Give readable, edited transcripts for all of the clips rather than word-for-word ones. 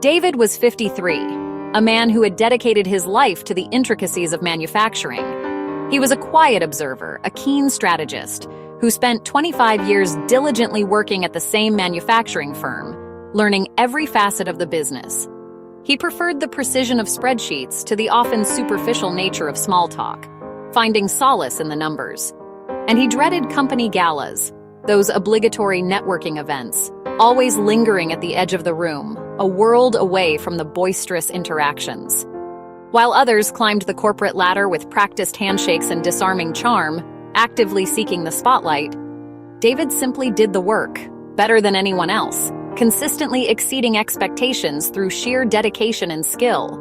David was 53, a man who had dedicated his life to the intricacies of manufacturing. He was a quiet observer, a keen strategist, who spent 25 years diligently working at the same manufacturing firm, learning every facet of the business. He preferred the precision of spreadsheets to the often superficial nature of small talk, finding solace in the numbers. And he dreaded company galas, those obligatory networking events, always lingering at the edge of the room, a world away from the boisterous interactions. While others climbed the corporate ladder with practiced handshakes and disarming charm, actively seeking the spotlight, David simply did the work, better than anyone else, consistently exceeding expectations through sheer dedication and skill.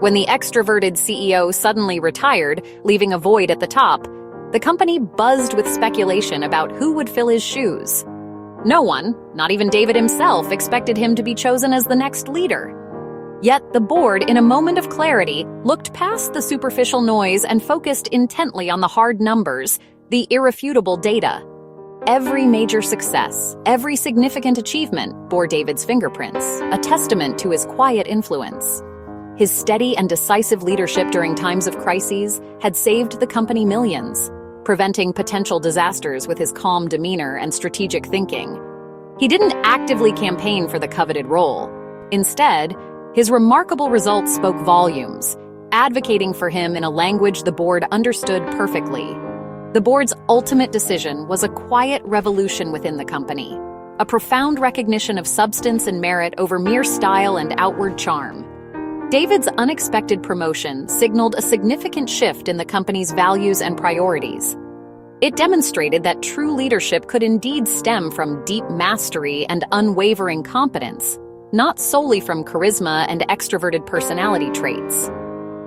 When the extroverted CEO suddenly retired, leaving a void at the top, the company buzzed with speculation about who would fill his shoes. No one, not even David himself, expected him to be chosen as the next leader. Yet the board, in a moment of clarity, looked past the superficial noise and focused intently on the hard numbers, the irrefutable data. Every major success, every significant achievement bore David's fingerprints, a testament to his quiet influence. His steady and decisive leadership during times of crises had saved the company millions, preventing potential disasters with his calm demeanor and strategic thinking. He didn't actively campaign for the coveted role. Instead, his remarkable results spoke volumes, advocating for him in a language the board understood perfectly. The board's ultimate decision was a quiet revolution within the company, a profound recognition of substance and merit over mere style and outward charm. David's unexpected promotion signaled a significant shift in the company's values and priorities. It demonstrated that true leadership could indeed stem from deep mastery and unwavering competence, not solely from charisma and extroverted personality traits.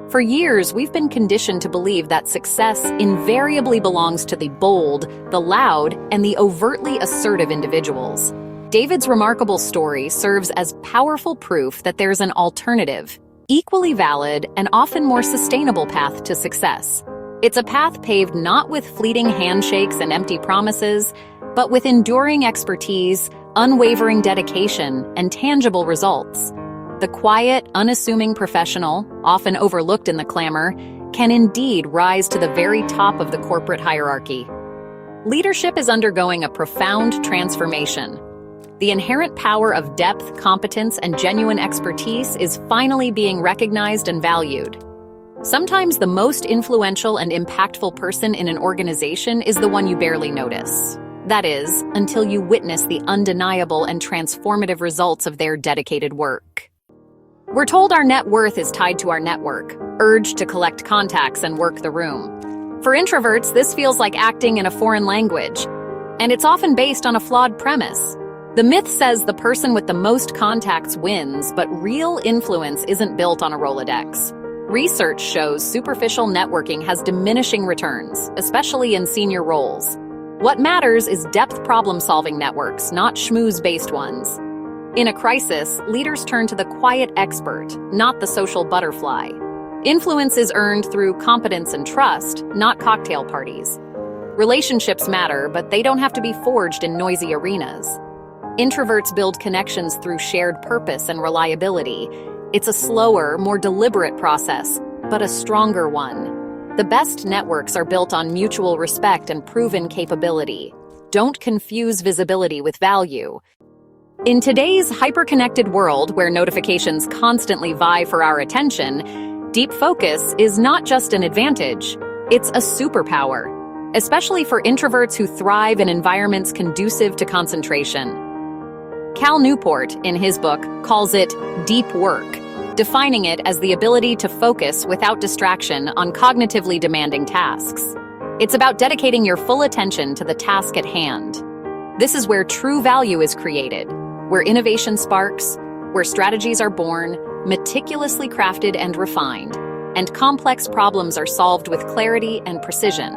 For years, we've been conditioned to believe that success invariably belongs to the bold, the loud, and the overtly assertive individuals. David's remarkable story serves as powerful proof that there's an alternative, equally valid and often more sustainable path to success. It's a path paved not with fleeting handshakes and empty promises, but with enduring expertise, unwavering dedication, and tangible results. The quiet, unassuming professional, often overlooked in the clamor, can indeed rise to the very top of the corporate hierarchy. Leadership is undergoing a profound transformation. The inherent power of depth, competence, and genuine expertise is finally being recognized and valued. Sometimes the most influential and impactful person in an organization is the one you barely notice. That is, until you witness the undeniable and transformative results of their dedicated work. We're told our net worth is tied to our network, urged to collect contacts and work the room. For introverts, this feels like acting in a foreign language, and it's often based on a flawed premise. The myth says the person with the most contacts wins, but real influence isn't built on a Rolodex. Research shows superficial networking has diminishing returns, especially in senior roles. What matters is depth problem-solving networks, not schmooze-based ones. In a crisis, leaders turn to the quiet expert, not the social butterfly. Influence is earned through competence and trust, not cocktail parties. Relationships matter, but they don't have to be forged in noisy arenas. Introverts build connections through shared purpose and reliability. It's a slower, more deliberate process, but a stronger one. The best networks are built on mutual respect and proven capability. Don't confuse visibility with value. In today's hyper-connected world where notifications constantly vie for our attention, deep focus is not just an advantage, it's a superpower, especially for introverts who thrive in environments conducive to concentration. Cal Newport, in his book, calls it deep work, defining it as the ability to focus without distraction on cognitively demanding tasks. It's about dedicating your full attention to the task at hand. This is where true value is created, where innovation sparks, where strategies are born, meticulously crafted and refined, and complex problems are solved with clarity and precision.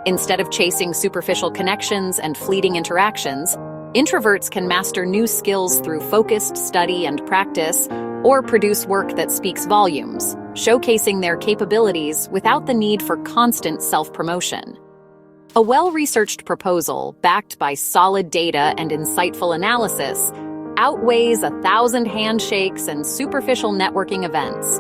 Instead of chasing superficial connections and fleeting interactions, introverts can master new skills through focused study and practice, or produce work that speaks volumes, showcasing their capabilities without the need for constant self-promotion. A well-researched proposal, backed by solid data and insightful analysis, outweighs 1,000 handshakes and superficial networking events.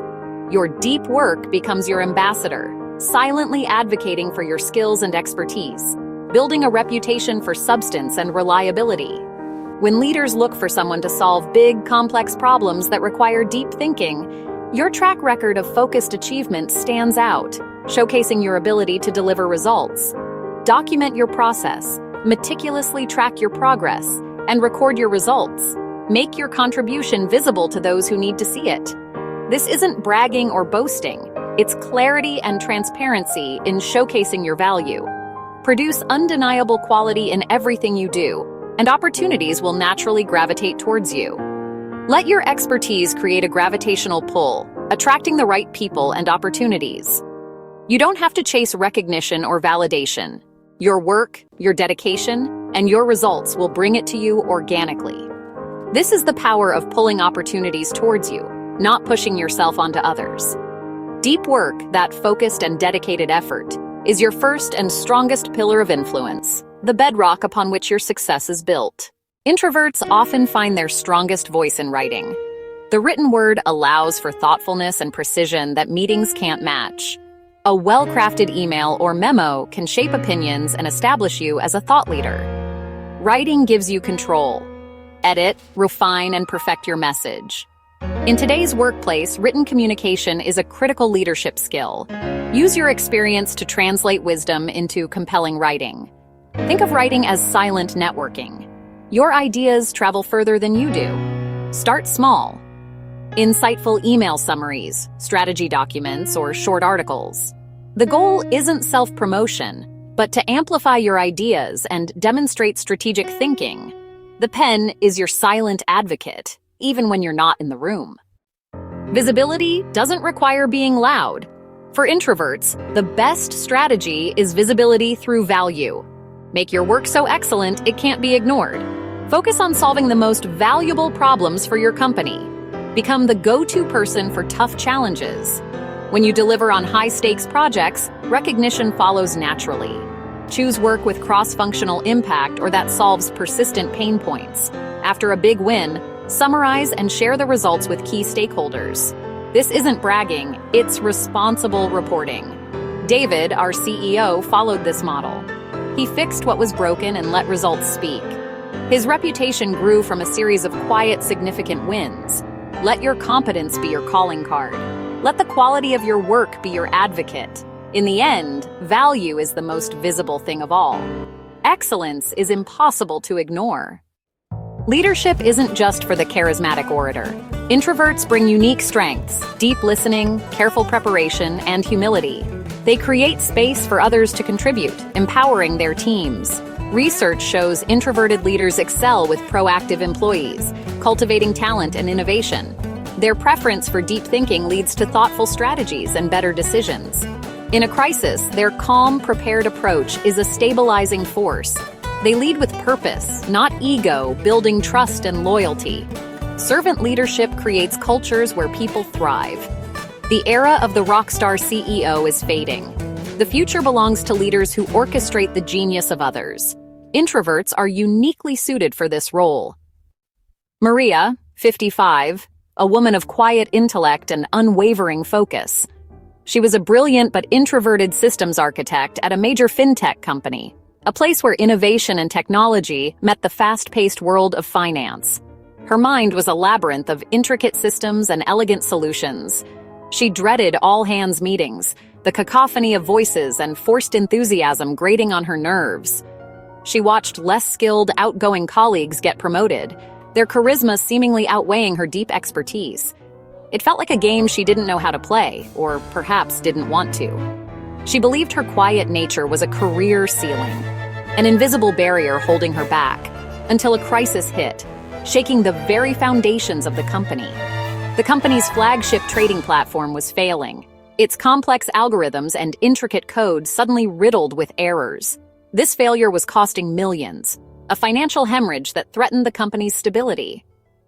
Your deep work becomes your ambassador, silently advocating for your skills and expertise, building a reputation for substance and reliability. When leaders look for someone to solve big, complex problems that require deep thinking, your track record of focused achievement stands out, showcasing your ability to deliver results. Document your process, meticulously track your progress, and record your results. Make your contribution visible to those who need to see it. This isn't bragging or boasting. It's clarity and transparency in showcasing your value. Produce undeniable quality in everything you do, and opportunities will naturally gravitate towards you. Let your expertise create a gravitational pull, attracting the right people and opportunities. You don't have to chase recognition or validation. Your work, your dedication, and your results will bring it to you organically. This is the power of pulling opportunities towards you, not pushing yourself onto others. Deep work, that focused and dedicated effort, is your first and strongest pillar of influence, the bedrock upon which your success is built. Introverts often find their strongest voice in writing. The written word allows for thoughtfulness and precision that meetings can't match. A well-crafted email or memo can shape opinions and establish you as a thought leader. Writing gives you control. Edit, refine, and perfect your message. In today's workplace, written communication is a critical leadership skill. Use your experience to translate wisdom into compelling writing. Think of writing as silent networking. Your ideas travel further than you do. Start small. Insightful email summaries, strategy documents, or short articles. The goal isn't self-promotion, but to amplify your ideas and demonstrate strategic thinking. The pen is your silent advocate, even when you're not in the room. Visibility doesn't require being loud. For introverts, the best strategy is visibility through value. Make your work so excellent it can't be ignored. Focus on solving the most valuable problems for your company. Become the go-to person for tough challenges. When you deliver on high-stakes projects, recognition follows naturally. Choose work with cross-functional impact or that solves persistent pain points. After a big win, summarize and share the results with key stakeholders. This isn't bragging, it's responsible reporting. David, our CEO, followed this model. He fixed what was broken and let results speak. His reputation grew from a series of quiet, significant wins. Let your competence be your calling card. Let the quality of your work be your advocate. In the end, value is the most visible thing of all. Excellence is impossible to ignore. Leadership isn't just for the charismatic orator. Introverts bring unique strengths, deep listening, careful preparation, and humility. They create space for others to contribute, empowering their teams. Research shows introverted leaders excel with proactive employees, cultivating talent and innovation. Their preference for deep thinking leads to thoughtful strategies and better decisions. In a crisis, their calm, prepared approach is a stabilizing force. They lead with purpose, not ego, building trust and loyalty. Servant leadership creates cultures where people thrive. The era of the rockstar CEO is fading. The future belongs to leaders who orchestrate the genius of others. Introverts are uniquely suited for this role. Maria, 55, a woman of quiet intellect and unwavering focus. She was a brilliant but introverted systems architect at a major fintech company, a place where innovation and technology met the fast-paced world of finance. Her mind was a labyrinth of intricate systems and elegant solutions. She dreaded all-hands meetings, the cacophony of voices and forced enthusiasm grating on her nerves. She watched less skilled, outgoing colleagues get promoted, their charisma seemingly outweighing her deep expertise. It felt like a game she didn't know how to play, or perhaps didn't want to. She believed her quiet nature was a career ceiling, an invisible barrier holding her back, until a crisis hit, shaking the very foundations of the company. The company's flagship trading platform was failing, its complex algorithms and intricate code suddenly riddled with errors. This failure was costing millions, a financial hemorrhage that threatened the company's stability.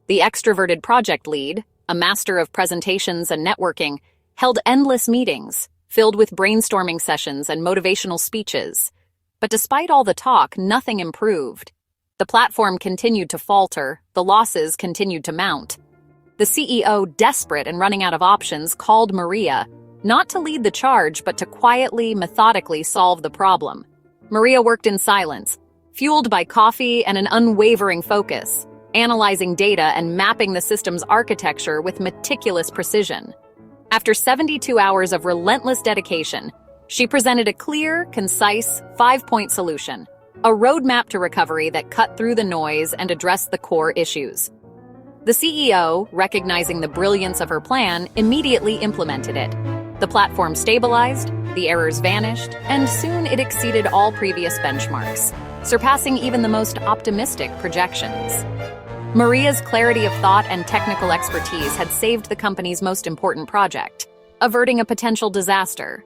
The extroverted project lead, a master of presentations and networking, held endless meetings, filled with brainstorming sessions and motivational speeches. But despite all the talk, nothing improved. The platform continued to falter, the losses continued to mount. The CEO, desperate and running out of options, called Maria, not to lead the charge, but to quietly, methodically solve the problem. Maria worked in silence, fueled by coffee and an unwavering focus, analyzing data and mapping the system's architecture with meticulous precision. After 72 hours of relentless dedication, she presented a clear, concise, 5-point solution, a roadmap to recovery that cut through the noise and addressed the core issues. The CEO, recognizing the brilliance of her plan, immediately implemented it. The platform stabilized, the errors vanished, and soon it exceeded all previous benchmarks, surpassing even the most optimistic projections. Maria's clarity of thought and technical expertise had saved the company's most important project, averting a potential disaster.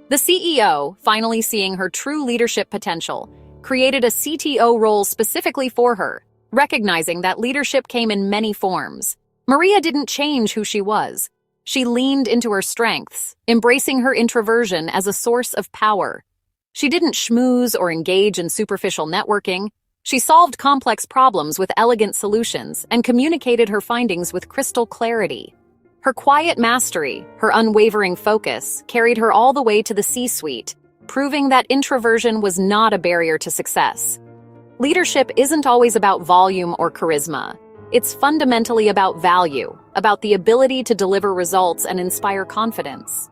The CEO, finally seeing her true leadership potential, created a CTO role specifically for her, recognizing that leadership came in many forms. Maria didn't change who she was. She leaned into her strengths, embracing her introversion as a source of power. She didn't schmooze or engage in superficial networking. She solved complex problems with elegant solutions and communicated her findings with crystal clarity. Her quiet mastery, her unwavering focus, carried her all the way to the C-suite, proving that introversion was not a barrier to success. Leadership isn't always about volume or charisma. It's fundamentally about value, about the ability to deliver results and inspire confidence.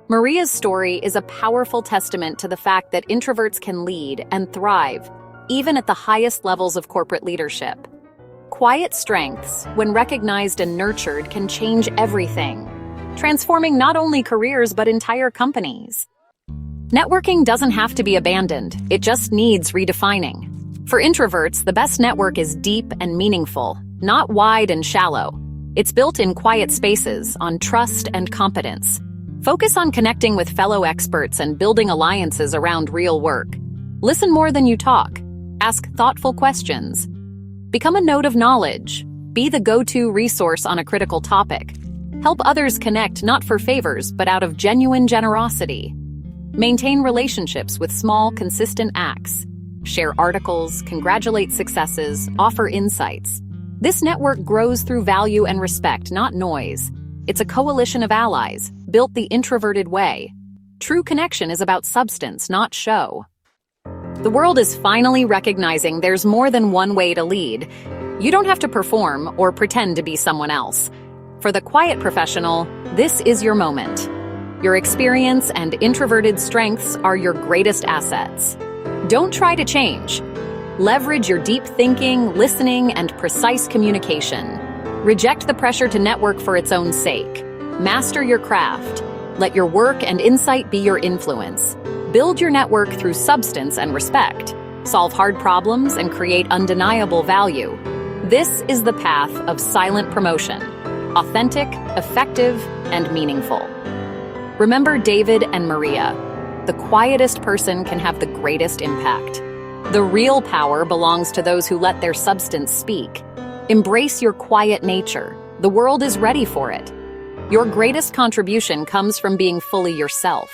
Maria's story is a powerful testament to the fact that introverts can lead and thrive, even at the highest levels of corporate leadership. Quiet strengths, when recognized and nurtured, can change everything, transforming not only careers but entire companies. Networking doesn't have to be abandoned, it just needs redefining. For introverts, the best network is deep and meaningful, not wide and shallow. It's built in quiet spaces, on trust and competence. Focus on connecting with fellow experts and building alliances around real work. Listen more than you talk. Ask thoughtful questions. Become a node of knowledge. Be the go-to resource on a critical topic. Help others connect not for favors, but out of genuine generosity. Maintain relationships with small, consistent acts. Share articles, congratulate successes, offer insights. This network grows through value and respect, not noise. It's a coalition of allies, built the introverted way. True connection is about substance, not show. The world is finally recognizing there's more than one way to lead. You don't have to perform or pretend to be someone else. For the quiet professional, this is your moment. Your experience and introverted strengths are your greatest assets. Don't try to change. Leverage your deep thinking, listening, and precise communication. Reject the pressure to network for its own sake. Master your craft. Let your work and insight be your influence. Build your network through substance and respect. Solve hard problems and create undeniable value. This is the path of silent promotion. Authentic, effective, and meaningful. Remember David and Maria. The quietest person can have the greatest impact. The real power belongs to those who let their substance speak. Embrace your quiet nature. The world is ready for it. Your greatest contribution comes from being fully yourself.